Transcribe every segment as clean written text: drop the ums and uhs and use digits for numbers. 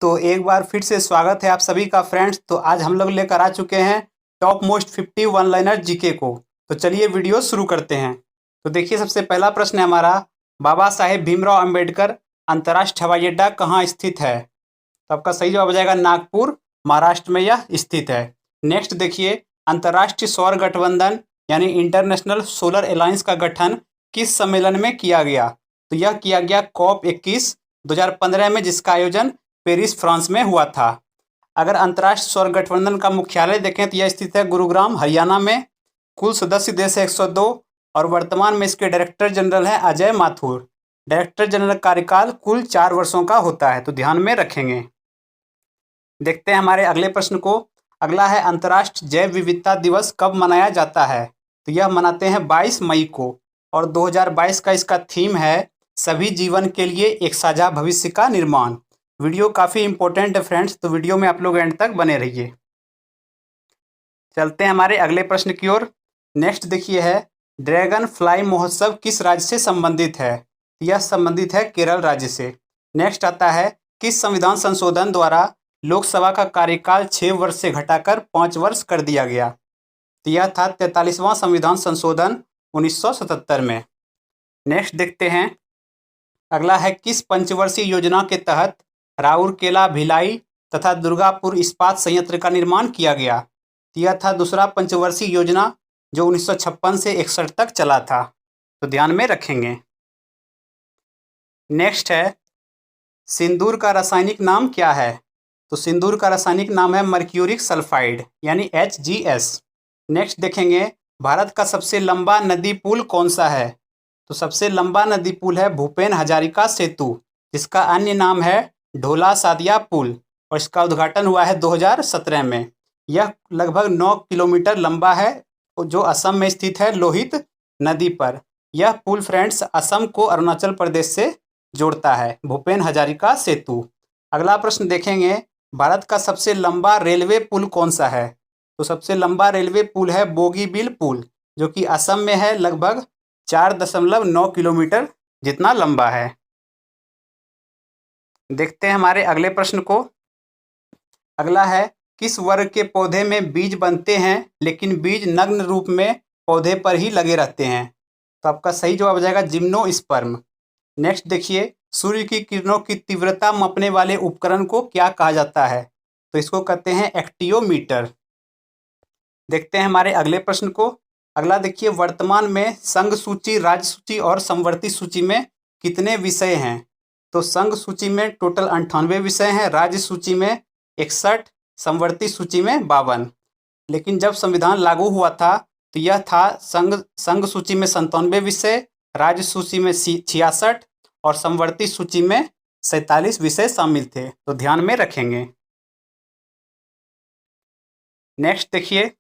तो एक बार फिर से स्वागत है आप सभी का फ्रेंड्स। तो आज हम लोग लेकर आ चुके हैं top most 50 one liner GK को। तो चलिए वीडियो शुरू करते हैं। तो देखिए, सबसे पहला प्रश्न है हमारा, बाबा साहेब भीमराव अंबेडकर अंतर्राष्ट्रीय हवाई अड्डा कहाँ स्थित है? तो आपका सही जवाब हो जाएगा नागपुर, महाराष्ट्र में यह स्थित है। नेक्स्ट देखिए, अंतर्राष्ट्रीय सौर गठबंधन यानी इंटरनेशनल सोलर अलायंस का गठन किस सम्मेलन में किया गया? तो यह किया गया COP21 2015 में, जिसका आयोजन पेरिस, फ्रांस में हुआ था। अगर अंतर्राष्ट्रीय सौर गठबंधन का मुख्यालय देखें तो यह स्थित है गुरुग्राम, हरियाणा में। कुल सदस्य देश है 102 और वर्तमान में इसके डायरेक्टर जनरल हैं अजय माथुर। डायरेक्टर जनरल का कार्यकाल कुल 4 वर्षों का होता है, तो ध्यान में रखेंगे। देखते हैं हमारे अगले प्रश्न को। अगला है, अंतर्राष्ट्रीय जैव विविधता दिवस कब मनाया जाता है? तो यह मनाते हैं 22 मई को और 2022 का इसका थीम है सभी जीवन के लिए एक साझा भविष्य का निर्माण। वीडियो काफ़ी इंपॉर्टेंट है फ्रेंड्स, तो वीडियो में आप लोग एंड तक बने रहिए। चलते हैं हमारे अगले प्रश्न की ओर। नेक्स्ट देखिए है, ड्रैगन फ्लाई महोत्सव किस राज्य से संबंधित है? यह संबंधित है केरल राज्य से। नेक्स्ट आता है, किस संविधान संशोधन द्वारा लोकसभा का कार्यकाल 6 वर्ष से घटाकर 5 वर्ष कर दिया गया? तो यह था 43वां संविधान संशोधन 1977 में। नेक्स्ट देखते हैं, अगला है, किस पंचवर्षीय योजना के तहत राउरकेला, भिलाई तथा दुर्गापुर इस्पात संयंत्र का निर्माण किया गया? यह था दूसरा पंचवर्षीय योजना जो 1956 से 61 तक चला था, तो ध्यान में रखेंगे। नेक्स्ट है, सिंदूर का रासायनिक नाम क्या है? तो सिंदूर का रासायनिक नाम है मर्क्यूरिक सल्फाइड यानी HGS। नेक्स्ट देखेंगे, भारत का सबसे लंबा नदी पुल कौन सा है? तो सबसे लंबा नदी पुल है भूपेन हजारिका सेतु, जिसका अन्य नाम है ढोला सादिया पुल, और इसका उद्घाटन हुआ है 2017 में। यह लगभग 9 किलोमीटर लंबा है, जो असम में स्थित है लोहित नदी पर। यह पुल फ्रेंड्स असम को अरुणाचल प्रदेश से जोड़ता है, भूपेन हजारिका सेतु। अगला प्रश्न देखेंगे, भारत का सबसे लंबा रेलवे पुल कौन सा है? तो सबसे लंबा रेलवे पुल है बोगीबील पुल, जो कि असम में है, लगभग 4.9 किलोमीटर जितना लंबा है। देखते हैं हमारे अगले प्रश्न को। अगला है, किस वर्ग के पौधे में बीज बनते हैं लेकिन बीज नग्न रूप में पौधे पर ही लगे रहते हैं? तो आपका सही जवाब हो जाएगा जिम्नोस्पर्म। नेक्स्ट देखिए, सूर्य की किरणों की तीव्रता मापने वाले उपकरण को क्या कहा जाता है? तो इसको कहते हैं एक्टियोमीटर। देखते हैं हमारे अगले प्रश्न को। अगला देखिए, वर्तमान में संघ सूची, राज्य सूची और समवर्ती सूची में कितने विषय हैं? तो संघ सूची में टोटल 98 विषय हैं, राज्य सूची में 61, समवर्ती सूची में 52। लेकिन जब संविधान लागू हुआ था तो यह था संघ सूची में 97 विषय, राज्य सूची में 66 और समवर्ती सूची में 47 विषय शामिल थे, तो ध्यान में रखेंगे। नेक्स्ट देखिए,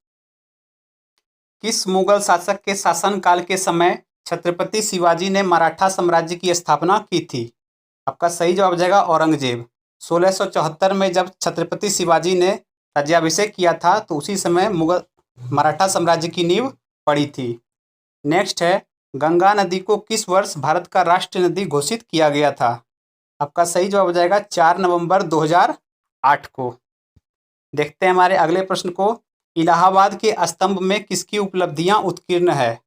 किस मुगल शासक के शासनकाल के समय छत्रपति शिवाजी ने मराठा साम्राज्य की स्थापना की थी? आपका सही जवाब हो जाएगा औरंगजेब। 1674 में जब छत्रपति शिवाजी ने राज्याभिषेक किया था तो उसी समय मुगल मराठा साम्राज्य की नींव पड़ी थी। नेक्स्ट है, गंगा नदी को किस वर्ष भारत का राष्ट्रीय नदी घोषित किया गया था? आपका सही जवाब हो जाएगा 4 नवंबर 2008 को। देखते हैं हमारे अगले प्रश्न को। इलाहाबाद के स्तंभ में किसकी उपलब्धियां उत्कीर्ण है?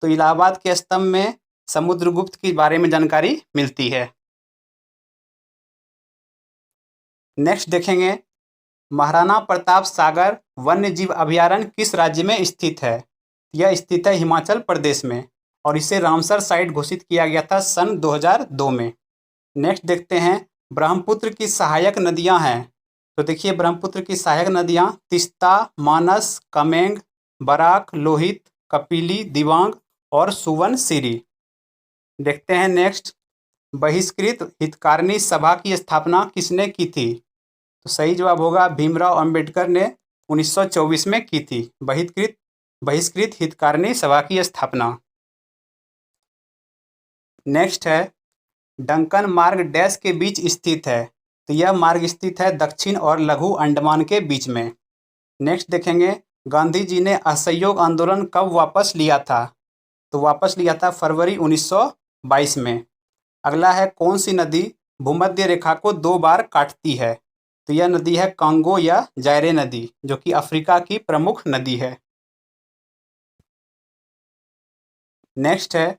तो इलाहाबाद के स्तंभ में समुद्रगुप्त के बारे में जानकारी मिलती है। नेक्स्ट देखेंगे, महाराणा प्रताप सागर वन्य जीव अभयारण्य किस राज्य में स्थित है? यह स्थित है हिमाचल प्रदेश में और इसे रामसर साइट घोषित किया गया था सन 2002 में। नेक्स्ट देखते हैं, ब्रह्मपुत्र की सहायक नदियां हैं। तो देखिए, ब्रह्मपुत्र की सहायक नदियां तिस्ता, मानस, कमेंग, बराक, लोहित, कपिली, दिबांग और सुवनसिरी। देखते हैं नेक्स्ट, बहिष्कृत हितकारिणी सभा की स्थापना किसने की थी? तो सही जवाब होगा भीमराव अंबेडकर ने 1924 में की थी बहिष्कृत हितकारिणी सभा की स्थापना। नेक्स्ट है, डंकन मार्ग डैश के बीच स्थित है? तो यह मार्ग स्थित है दक्षिण और लघु अंडमान के बीच में। नेक्स्ट देखेंगे, गांधी जी ने असहयोग आंदोलन कब वापस लिया था? तो वापस लिया था फरवरी 1922 में। अगला है, कौन सी नदी भूमध्य रेखा को 2 बार काटती है? तो यह नदी है कांगो या जायरे नदी, जो कि अफ्रीका की प्रमुख नदी है। नेक्स्ट है,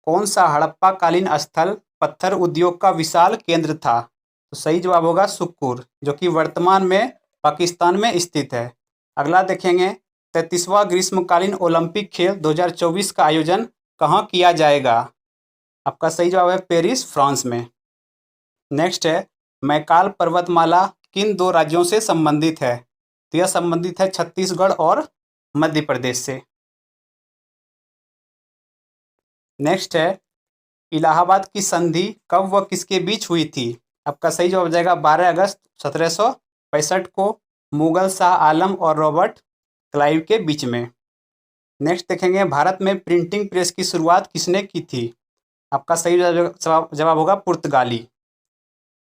कौन सा हड़प्पा कालीन स्थल पत्थर उद्योग का विशाल केंद्र था? तो सही जवाब होगा सुक्कुर, जो कि वर्तमान में पाकिस्तान में स्थित है। अगला देखेंगे, 33वां ग्रीष्मकालीन ओलंपिक खेल 2024 का आयोजन कहाँ किया जाएगा? आपका सही जवाब है पेरिस, फ्रांस में। नेक्स्ट है, मैकाल पर्वतमाला किन 2 राज्यों से संबंधित है? तो यह संबंधित है छत्तीसगढ़ और मध्य प्रदेश से। नेक्स्ट है, इलाहाबाद की संधि कब व किसके बीच हुई थी? आपका सही जवाब हो जाएगा 12 अगस्त 1765 को मुगल शाह आलम और रॉबर्ट क्लाइव के बीच में। नेक्स्ट देखेंगे, भारत में प्रिंटिंग प्रेस की शुरुआत किसने की थी? आपका सही जवाब होगा पुर्तगाली।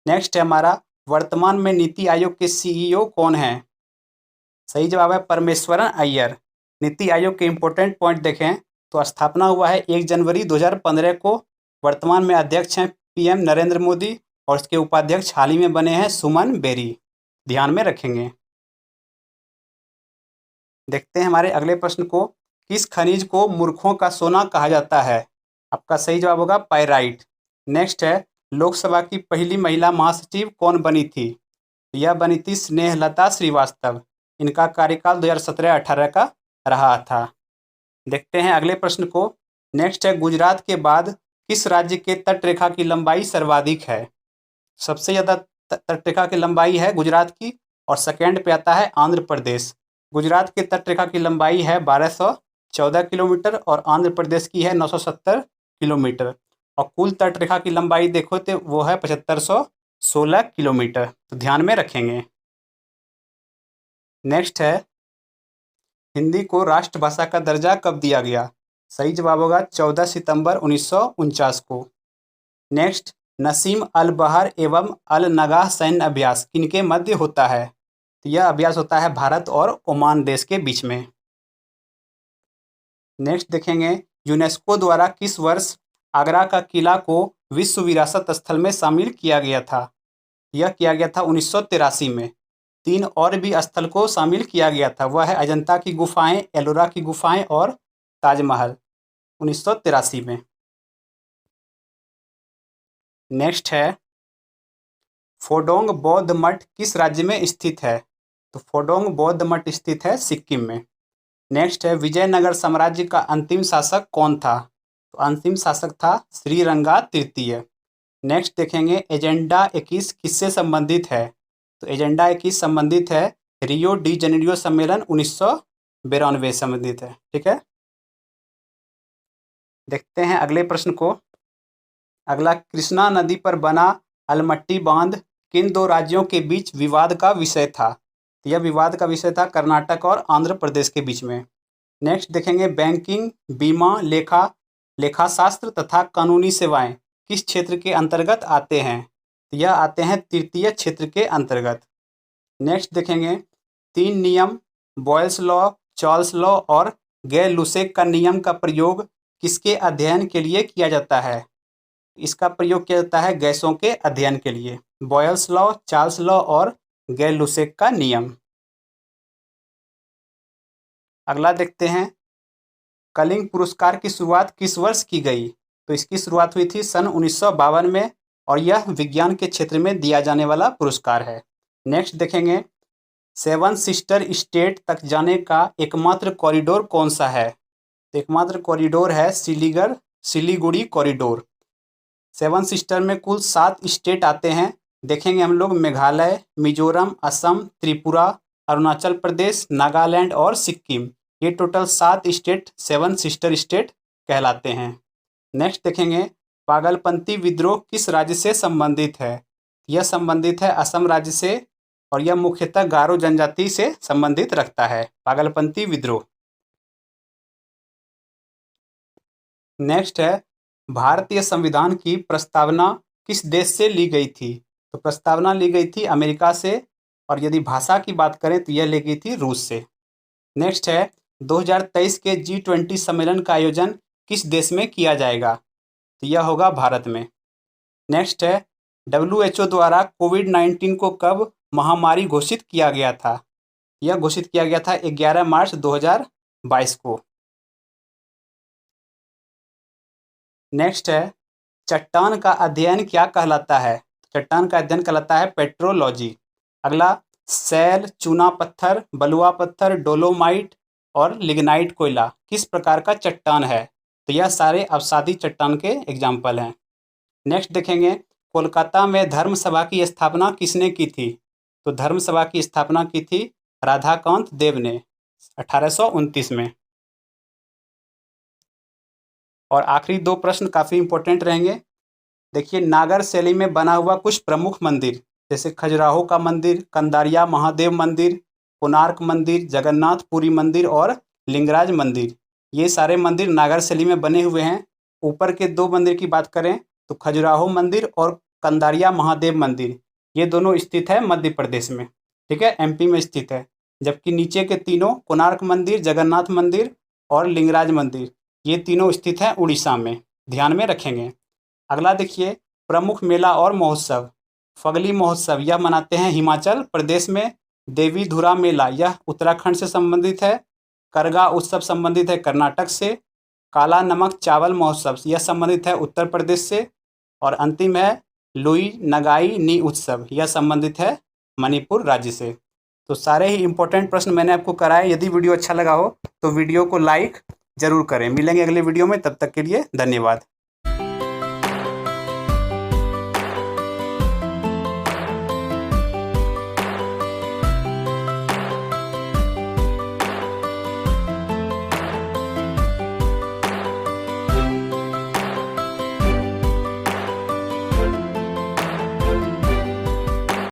नेक्स्ट है हमारा, वर्तमान में नीति आयोग के सीईओ कौन है? सही जवाब है परमेश्वरन अय्यर। नीति आयोग के इंपॉर्टेंट पॉइंट देखें तो स्थापना हुआ है 1 जनवरी 2015 को। वर्तमान में अध्यक्ष हैं पीएम नरेंद्र मोदी और इसके उपाध्यक्ष हाल ही में बने हैं सुमन बेरी। ध्यान में रखेंगे। देखते हैं हमारे अगले प्रश्न को, किस खनिज को मूर्खों का सोना कहा जाता है? आपका सही जवाब होगा पाइराइट। नेक्स्ट है, लोकसभा की पहली महिला महासचिव कौन बनी थी? यह बनी थी स्नेहलता श्रीवास्तव। इनका कार्यकाल 2017-18 का रहा था। देखते हैं अगले प्रश्न को। नेक्स्ट है, गुजरात के बाद किस राज्य के तटरेखा की लंबाई सर्वाधिक है? सबसे ज़्यादा तटरेखा की लंबाई है गुजरात की, और सेकेंड पे आता है आंध्र प्रदेश। गुजरात की तटरेखा की लंबाई है 1214 किलोमीटर और आंध्र प्रदेश की है 970 किलोमीटर। और कुल तटरेखा की लंबाई देखो तो वो है 7516 किलोमीटर। तो ध्यान में रखेंगे। नेक्स्ट है, हिंदी को राष्ट्रभाषा का दर्जा कब दिया गया? सही जवाब होगा 14 सितंबर 1949 को। नेक्स्ट, नसीम अल बहर एवं अल नगाह सैन्य अभ्यास किनके मध्य होता है? तो यह अभ्यास होता है भारत और ओमान देश के बीच में। नेक्स्ट देखेंगे, यूनेस्को द्वारा किस वर्ष आगरा का किला को विश्व विरासत स्थल में शामिल किया गया था? यह किया गया था 1983 में। 3 और भी स्थल को शामिल किया गया था, वह है अजंता की गुफाएं, एलोरा की गुफाएं और ताजमहल, 1983 में। नेक्स्ट है, फोडोंग बौद्ध मठ किस राज्य में स्थित है? तो फोडोंग बौद्ध मठ स्थित है सिक्किम में। नेक्स्ट है, विजयनगर साम्राज्य का अंतिम शासक कौन था? तो अंतिम शासक था श्रीरंगा तृतीय। नेक्स्ट देखेंगे, एजेंडा 21 किससे संबंधित है? तो एजेंडा 21 संबंधित है रियो डी जेनेरियो सम्मेलन 1992 संबंधित है। ठीक है, देखते हैं अगले प्रश्न को। अगला, कृष्णा नदी पर बना अलमट्टी बांध किन 2 राज्यों के बीच विवाद का विषय था? यह विवाद का विषय था कर्नाटक और आंध्र प्रदेश के बीच में। नेक्स्ट देखेंगे, बैंकिंग, बीमा, लेखाशास्त्र तथा कानूनी सेवाएं किस क्षेत्र के अंतर्गत आते हैं? यह आते हैं तृतीय क्षेत्र के अंतर्गत। नेक्स्ट देखेंगे, 3 नियम, बॉयल्स लॉ, चार्ल्स लॉ और गैर लुसेक का नियम का प्रयोग किसके अध्ययन के लिए किया जाता है? इसका प्रयोग किया जाता है गैसों के अध्ययन के लिए। बॉयल्स लॉ, चार्ल्स लॉ और गैर लुसेक का नियम। अगला देखते हैं, कलिंग पुरस्कार की शुरुआत किस वर्ष की गई? तो इसकी शुरुआत हुई थी सन 1952 में और यह विज्ञान के क्षेत्र में दिया जाने वाला पुरस्कार है। नेक्स्ट देखेंगे, 7 सिस्टर स्टेट तक जाने का एकमात्र कॉरिडोर कौन सा है? तो एकमात्र कॉरिडोर है सिलीगुड़ी कॉरिडोर। 7 सिस्टर में कुल 7 स्टेट आते हैं। देखेंगे हम लोग मेघालय, मिजोरम, असम, त्रिपुरा, अरुणाचल प्रदेश, नागालैंड और सिक्किम। ये टोटल 7 स्टेट 7 सिस्टर स्टेट कहलाते हैं। नेक्स्ट देखेंगे, पागलपंती विद्रोह किस राज्य से संबंधित है? यह संबंधित है असम राज्य से और यह मुख्यतः गारो जनजाति से संबंधित रखता है पागलपंती विद्रोह। नेक्स्ट है, भारतीय संविधान की प्रस्तावना किस देश से ली गई थी? तो प्रस्तावना ली गई थी अमेरिका से, और यदि भाषा की बात करें तो यह ली गई थी रूस से। नेक्स्ट है, 2023 के G20 सम्मेलन का आयोजन किस देश में किया जाएगा? तो यह होगा भारत में। नेक्स्ट है, WHO द्वारा कोविड-19 को कब महामारी घोषित किया गया था? यह घोषित किया गया था 11 मार्च 2022 को। नेक्स्ट है, चट्टान का अध्ययन क्या कहलाता है? चट्टान का अध्ययन कहलाता है पेट्रोलॉजी। अगला, सैल, चूना पत्थर, बलुआ पत्थर, डोलोमाइट और लिग्नाइट कोयला किस प्रकार का चट्टान है? तो यह सारे अवसादी चट्टान के एग्जाम्पल हैं। नेक्स्ट देखेंगे, कोलकाता में धर्म सभा की स्थापना किसने की थी? तो धर्म सभा की स्थापना की थी राधाकांत देव ने 1829 में। और आखिरी दो प्रश्न काफ़ी इंपॉर्टेंट रहेंगे। देखिए, नागर शैली में बना हुआ कुछ प्रमुख मंदिर, जैसे खजुराहो का मंदिर, कंदारिया महादेव मंदिर, कोणार्क मंदिर, जगन्नाथपुरी मंदिर और लिंगराज मंदिर, ये सारे मंदिर नागर शैली में बने हुए हैं। ऊपर के दो मंदिर की बात करें तो खजुराहो मंदिर और कंदारिया महादेव मंदिर, ये दोनों स्थित है मध्य प्रदेश में, ठीक है, MP में स्थित है। जबकि नीचे के तीनों, कोणार्क मंदिर, जगन्नाथ मंदिर और लिंगराज मंदिर, ये तीनों स्थित हैं उड़ीसा में, ध्यान में रखेंगे। अगला देखिए, प्रमुख मेला और महोत्सव। फगली महोत्सव यह मनाते हैं हिमाचल प्रदेश में। देवी धुरा मेला यह उत्तराखंड से संबंधित है। करगा उत्सव संबंधित है कर्नाटक से। काला नमक चावल महोत्सव यह संबंधित है उत्तर प्रदेश से। और अंतिम है लुई नगाई नी उत्सव, यह संबंधित है मणिपुर राज्य से। तो सारे ही इंपॉर्टेंट प्रश्न मैंने आपको कराए। यदि वीडियो अच्छा लगा हो तो वीडियो को लाइक जरूर करें। मिलेंगे अगले वीडियो में, तब तक के लिए धन्यवाद।